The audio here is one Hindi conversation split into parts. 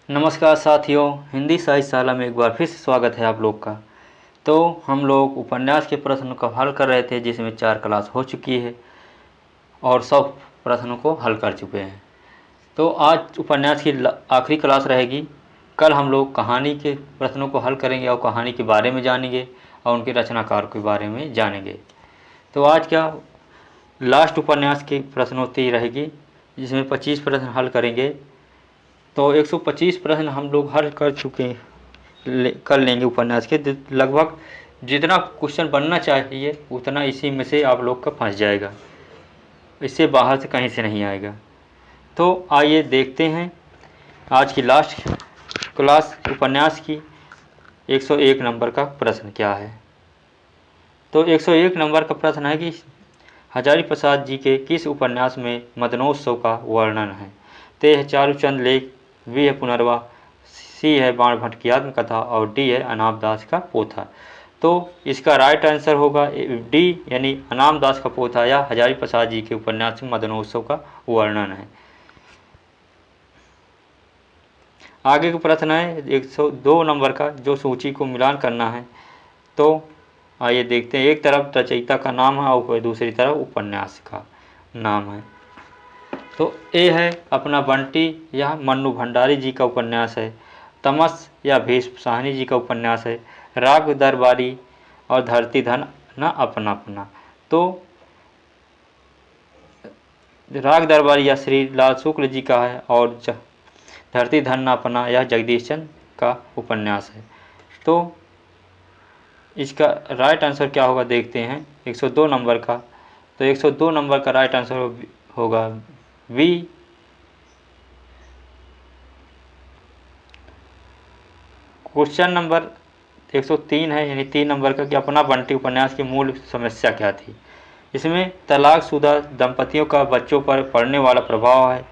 नमस्कार साथियों, हिंदी साहित्य शाला में एक बार फिर से स्वागत है आप लोग का। तो हम लोग उपन्यास के प्रश्नों का हल कर रहे थे, जिसमें 4 क्लास हो चुकी है और सब प्रश्नों को हल कर चुके हैं। तो आज उपन्यास की आखिरी क्लास रहेगी। कल हम लोग कहानी के प्रश्नों को हल करेंगे और कहानी के बारे में जानेंगे और उनके रचनाकार के बारे में जानेंगे। तो आज क्या लास्ट उपन्यास की प्रश्नोत्तरी रहेगी, जिसमें 25 प्रश्न हल करेंगे। तो 125 प्रश्न हम लोग हल कर चुके कर लेंगे उपन्यास के। लगभग जितना क्वेश्चन बनना चाहिए उतना इसी में से आप लोग का फंस जाएगा, इससे बाहर से कहीं से नहीं आएगा। तो आइए देखते हैं आज की लास्ट क्लास उपन्यास की 101 नंबर का प्रश्न क्या है। तो 101 नंबर का प्रश्न है कि हजारी प्रसाद जी के किस उपन्यास में मदनोत्सव का वर्णन है। ते है चारूचंद लेख, बी है पुनर्वा, सी है बाणभट्ट की आत्मकथा और डी है अनाम दास का पोथा। तो इसका राइट आंसर होगा डी, यानी अनाम दास का पोथा या हजारी प्रसाद जी के उपन्यास में मदनोत्सव का वर्णन है। आगे का प्रश्न है 102 नंबर का, जो सूची को मिलान करना है। तो आइए देखते हैं। एक तरफ रचयिता का नाम है और दूसरी तरफ उपन्यास का नाम है। तो ए है अपना बंटी या मन्नू भंडारी जी का उपन्यास है। तमस या भीष्म साहनी जी का उपन्यास है। राग दरबारी और धरती धन न अपना अपना। तो राग दरबारी या श्री लाल शुक्ल जी का है और धरती धन न अपना यह जगदीश चंद्र का उपन्यास है। तो इसका राइट आंसर क्या होगा देखते हैं 102 नंबर का। तो 102 नंबर का राइट आंसर होगा वी। क्वेश्चन नंबर 103 है, यानी 3 नंबर का, कि अपना बंटी उपन्यास की मूल समस्या क्या थी। इसमें तलाकशुदा दंपतियों का बच्चों पर पड़ने वाला प्रभाव है,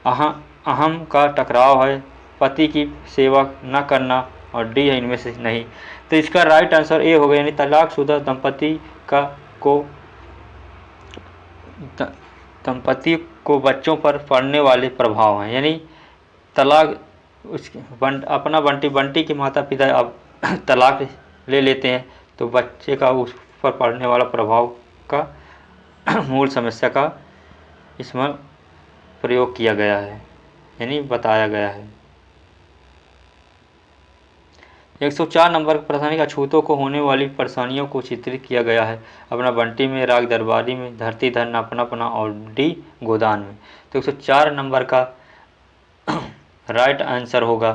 अहम का टकराव है, पति की सेवा न करना और डी है इनमें से नहीं। तो इसका राइट आंसर ए होगा, यानी तलाकशुदा दंपति को बच्चों पर पड़ने वाले प्रभाव हैं। यानी तलाक अपना बंटी के माता पिता अब तलाक ले लेते हैं, तो बच्चे का उस पर पड़ने वाला प्रभाव का मूल समस्या का इसमें प्रयोग किया गया है, यानी बताया गया है। 104 नंबर प्रश्न का छूतों को होने वाली परेशानियों को चित्रित किया गया है। अपना बंटी में, राग दरबारी में, धरती धन अपना अपना और डी गोदान में। तो 104 नंबर का राइट आंसर होगा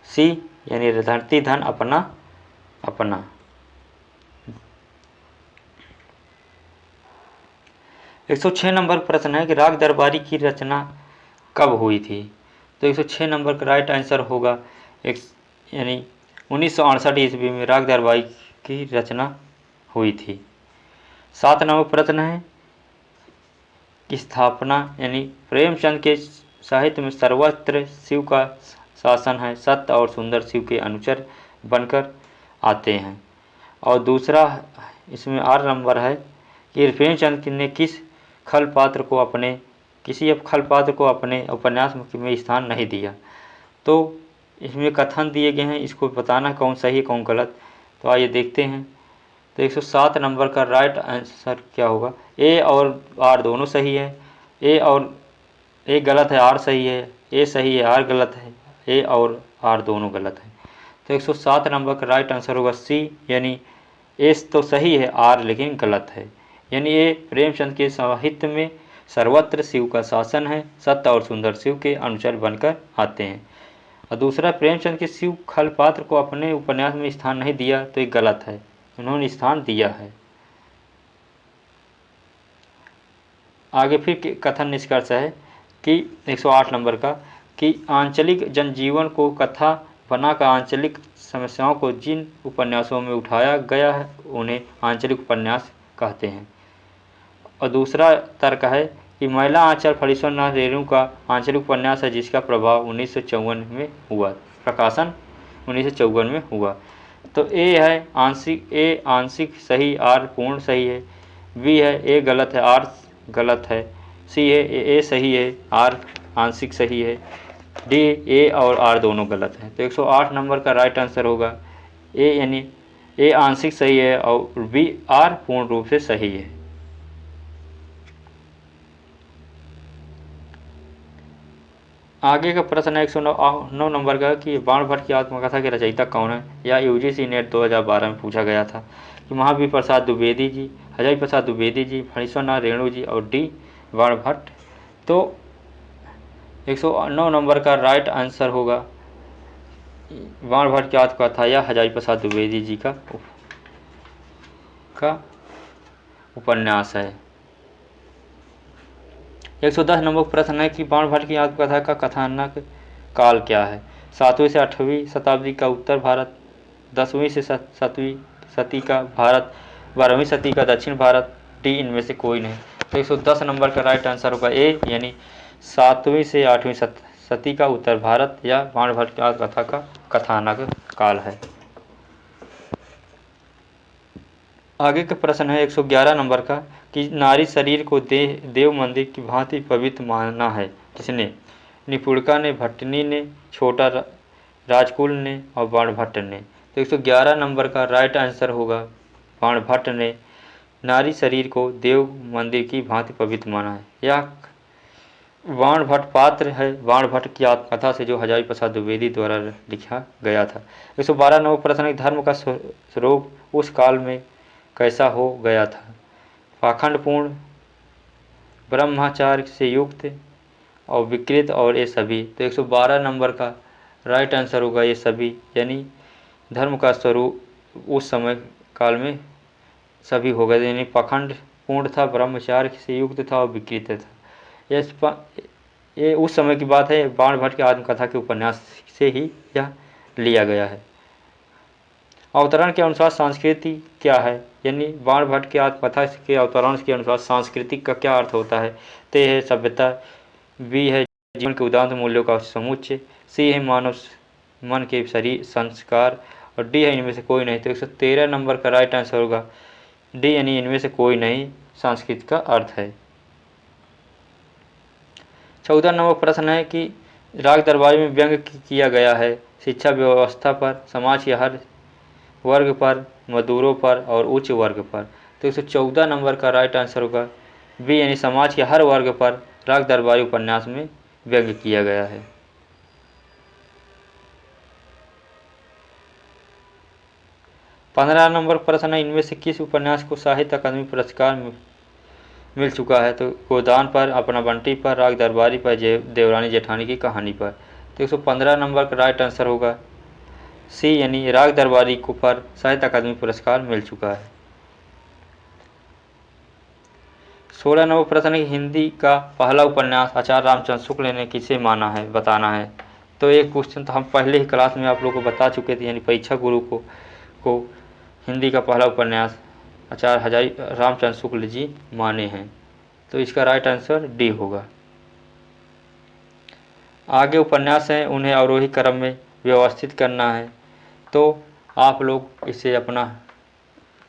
सी, यानी धरती धन अपना अपना। 106 नंबर प्रश्न है कि राग दरबारी की रचना कब हुई थी। तो 106 नंबर का राइट आंसर होगा यानी 1968 ईस्वी में राग दरबारी की रचना हुई थी। 7 नंबर प्रश्न है कि स्थापना, यानी प्रेमचंद के साहित्य में सर्वत्र शिव का शासन है, सत्य और सुंदर शिव के अनुचर बनकर आते हैं। और दूसरा इसमें 8 नंबर है कि प्रेमचंद ने किसी खल पात्र को अपने उपन्यास में स्थान नहीं दिया। तो इसमें कथन दिए गए हैं, इसको बताना कौन सही कौन गलत। तो आइए देखते हैं। तो 107 नंबर का राइट आंसर क्या होगा। ए और आर दोनों सही है, ए गलत है, आर सही है, ए सही है, आर गलत है, ए और आर दोनों गलत है। तो 107 नंबर का राइट आंसर होगा सी, यानी ए तो सही है, आर लेकिन गलत है। यानी ए प्रेमचंद के साहित्य में सर्वत्र शिव का शासन है, सत्य और सुंदर शिव के अनुचर बनकर आते हैं। और दूसरा, प्रेमचंद के शिव खल पात्र को अपने उपन्यास में स्थान नहीं दिया, तो ये गलत है, उन्होंने स्थान दिया है। आगे फिर कथन निष्कर्ष है कि 108 नंबर का, कि आंचलिक जनजीवन को कथा बनाकर आंचलिक समस्याओं को जिन उपन्यासों में उठाया गया है उन्हें आंचलिक उपन्यास कहते हैं। और दूसरा तर्क है कि महिला आंचल फणीश्वरनाथ रेणु का आंचलिक उपन्यास है, जिसका प्रभाव 1954 में हुआ, प्रकाशन 1954 में हुआ। तो ए है आंशिक सही, आर पूर्ण सही है, बी है ए गलत है, आर गलत है, सी है ए सही है, आर आंशिक सही है, डी, ए और आर दोनों गलत हैं। तो 108 नंबर का राइट आंसर होगा ए, यानी ए आंशिक सही है और बी आर पूर्ण रूप से सही है। आगे का प्रश्न है 109 नंबर का कि बाणभट्ट की आत्मकथा के रचयिता कौन है। या यूजीसी नेट 2012 में पूछा गया था कि महावीर प्रसाद द्विवेदी जी, अजय प्रसाद द्विवेदी जी, फणीश्वर नाथ रेणु जी और डी बाणभट्ट। तो 109 नंबर का राइट आंसर होगा बाणभट्ट की आत्मकथा या हजारी प्रसाद द्विवेदी जी का उपन्यास है। 110 नंबर प्रश्न है कि बाणभट्ट की आत्मकथा का कथानक काल क्या है। 7वीं से 8वीं शताब्दी का उत्तर भारत, 10वीं से 7वीं सदी का भारत, 12वीं सदी का दक्षिण भारत, डी इनमें से कोई नहीं। तो 110 नंबर का राइट आंसर होगा ए, यानी 7वीं से 8वीं सदी का उत्तर भारत या बाणभट्ट की आत्मकथा का कथानक काल है। आगे का प्रश्न है 111 नंबर का कि नारी शरीर को देव मंदिर की भांति पवित्र माना है किसने। निपुणिका ने, भट्टनी ने, छोटा राजकुल ने और बाणभट्ट ने। तो 111 नंबर का राइट आंसर होगा बाणभट्ट ने नारी शरीर को देव मंदिर की भांति पवित्र माना है। यह बाणभट्ट पात्र है बाणभट्ट की आत्मकथा से जो हजारी प्रसाद द्विवेदी द्वारा लिखा गया था। 112 नंबर प्रश्न है धर्म का स्वरूप उस काल में कैसा हो गया था। पाखंडपूर्ण, ब्रह्मचार्य से युक्त और विकृत और ये सभी। तो 112 नंबर का राइट आंसर होगा ये सभी, यानी धर्म का स्वरूप उस समय काल में सभी हो गए, यानी पाखंडपूर्ण था, ब्रह्मचार्य से युक्त था और विकृत था। ये उस समय की बात है। बाणभट्ट की आत्मकथा के उपन्यास से ही यह लिया गया है। अवतरण के अनुसार संस्कृति क्या है, यानी बाणभट्ट की आत्मकथा के अवतरण के अनुसार सांस्कृतिक का क्या अर्थ होता है। ते है सभ्यता, बी है जीवन के उदात्त मूल्यों का समुच्चय, सी है मानव मन के शरीर संस्कार और डी है इनमें से कोई नहीं। तो 113 नंबर का राइट आंसर होगा डी, यानी इनमें से कोई नहीं संस्कृत का अर्थ है। 14 नंबर प्रश्न है कि राग दरबारी में व्यंग्य किया गया है शिक्षा व्यवस्था पर, समाज के हर वर्ग पर, मजदूरों पर और उच्च वर्ग पर। तो 114 नंबर का राइट आंसर होगा बी, यानी समाज के हर वर्ग पर राग दरबारी उपन्यास में व्यंग्य किया गया है। 15 नंबर प्रश्न है इनमें से किस उपन्यास को साहित्य अकादमी पुरस्कार मिल चुका है। तो गोदान पर, अपना बंटी पर, राग दरबारी पर, देवरानी जेठानी की कहानी पर। तो 115 नंबर का राइट आंसर होगा सी, यानी राग दरबारी को पर साहित्य अकादमी पुरस्कार मिल चुका है। 16 नंबर प्रश्न है हिंदी का पहला उपन्यास आचार्य रामचंद्र शुक्ल ने किसे माना है, बताना है। तो एक क्वेश्चन तो हम पहले ही क्लास में आप लोगों को बता चुके थे, यानी परीक्षा गुरु को हिंदी का पहला उपन्यास आचार्य हजारी रामचंद्र शुक्ल जी माने हैं। तो इसका राइट आंसर डी होगा। आगे उपन्यास हैं, उन्हें अवरोही क्रम में व्यवस्थित करना है। तो आप लोग इसे अपना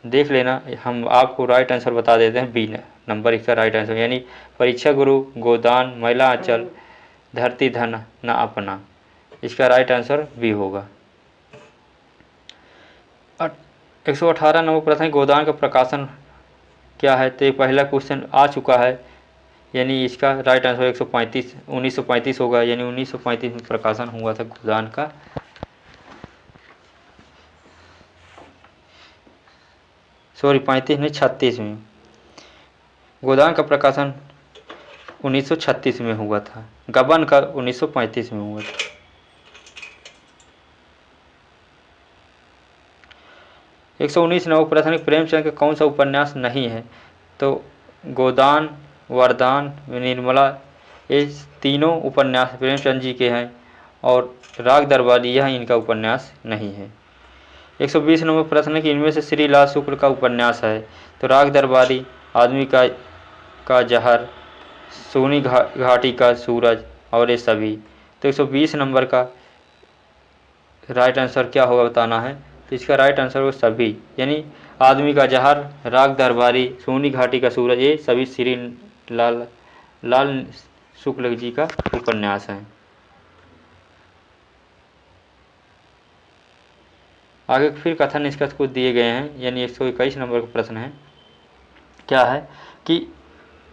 देख लेना, हम आपको राइट आंसर बता देते हैं बी नंबर इसका राइट आंसर, यानी परीक्षा गुरु, गोदान, महिला आंचल, धरती धन न अपना। इसका राइट आंसर बी होगा। 118 नंबर प्रश्न गोदान का प्रकाशन क्या है। तो पहला क्वेश्चन आ चुका है, यानी इसका राइट आंसर 1935 होगा, यानी 1935 में प्रकाशन हुआ था गोदान का। सॉरी 35 नहीं 36 में। गोदान का प्रकाशन 1936 में हुआ था, गबन का 1935 में हुआ था। एक 119 नंबर प्रश्न प्रेमचंद का कौन सा उपन्यास नहीं है। तो गोदान, वरदान, निर्मला, ये तीनों उपन्यास प्रेमचंद जी के हैं और राग दरबारी यह इनका उपन्यास नहीं है। 120 नंबर प्रश्न कि इनमें से श्री लाल शुक्ल का उपन्यास है। तो राग दरबारी, आदमी का जहर, सोनी घाटी का सूरज और ये सभी। तो 120 नंबर का राइट आंसर क्या होगा बताना है। तो इसका राइट आंसर हो सभी, यानी आदमी का जहर, राग दरबारी, सोनी घाटी का सूरज, ये सभी श्री लाल शुक्ल जी का उपन्यास हैं। आगे फिर कथन निष्कर्ष कुछ दिए गए हैं, यानी 121 नंबर का प्रश्न है। क्या है कि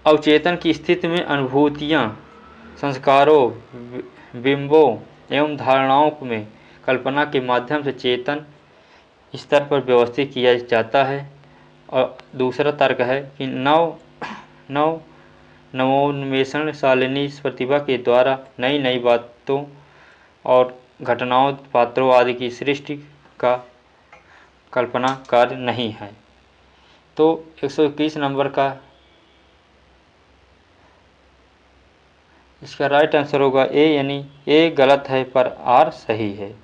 अवचेतन की स्थिति में अनुभूतियाँ, संस्कारों, बिंबों एवं धारणाओं में कल्पना के माध्यम से चेतन स्तर पर व्यवस्थित किया जाता है। और दूसरा तर्क है कि नवोन्मेषण शालिनी प्रतिभा के द्वारा नई नई बातों और घटनाओं, पात्रों आदि की सृष्टि का कल्पना कार्य नहीं है। तो 121 नंबर का इसका राइट आंसर होगा ए, यानी ए गलत है पर आर सही है।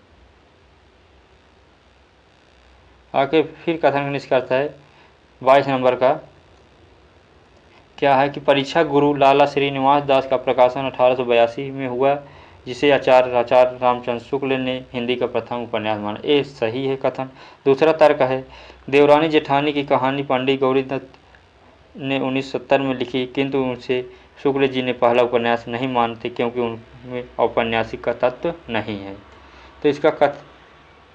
आगे फिर कथन निष्कर्ष है 22 नंबर का। क्या है कि परीक्षा गुरु लाला श्रीनिवास दास का प्रकाशन 1882 में हुआ, जिसे आचार्य रामचंद्र शुक्ल ने हिंदी का प्रथम उपन्यास माना। ये सही है कथन। दूसरा तर्क है देवरानी जेठानी की कहानी पंडित गौरी दत्त ने 1970 में लिखी, किंतु उनसे शुक्ल जी ने पहला उपन्यास नहीं मानते क्योंकि उनमें औपन्यासिक का तत्व नहीं है। तो इसका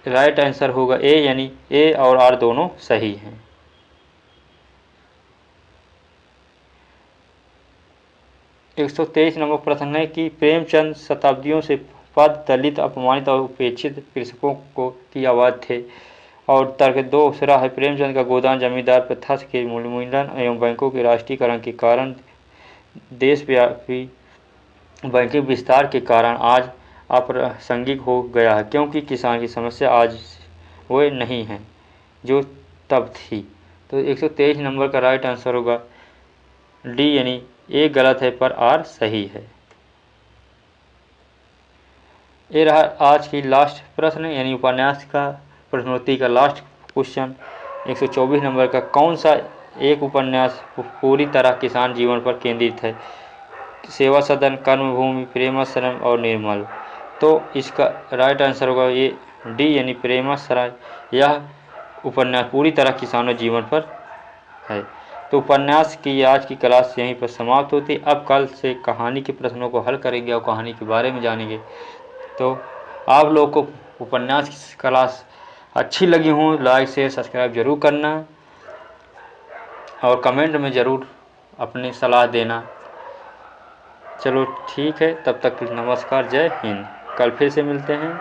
राइट आंसर होगा ए, यानी ए और आर दोनों सही हैं। एक 123 नंबर प्रश्न है कि प्रेमचंद शताब्दियों से पद दलित, अपमानित और उपेक्षित कृषकों को की आवाज़ थे। और तर्क दूसरा है प्रेमचंद का गोदान जमींदार प्रथा के उन्मूलन एवं बैंकों के राष्ट्रीयकरण के कारण, देशव्यापी बैंकिंग विस्तार के कारण आज अप्रासंगिक हो गया है, क्योंकि किसान की समस्या आज वो नहीं है जो तब थी। तो 123 नंबर का राइट आंसर होगा डी, यानी ए गलत है पर आर सही है। ये रहा आज की लास्ट प्रश्न, यानी उपन्यास का प्रश्नोत्तरी का लास्ट क्वेश्चन। 124 नंबर का कौन सा एक उपन्यास पूरी तरह किसान जीवन पर केंद्रित है? सेवा सदन, कर्मभूमि, प्रेमाश्रम और निर्मल। तो इसका राइट आंसर होगा ये डी, यानी प्रेमाश्रम। यह उपन्यास पूरी तरह किसानों जीवन पर है। तो उपन्यास की आज की क्लास यहीं पर समाप्त होती। अब कल से कहानी के प्रश्नों को हल करेंगे और कहानी के बारे में जानेंगे। तो आप लोगों को उपन्यास की क्लास अच्छी लगी हो, लाइक शेयर सब्सक्राइब जरूर करना और कमेंट में ज़रूर अपनी सलाह देना। चलो ठीक है, तब तक नमस्कार, जय हिंद। कल फिर से मिलते हैं।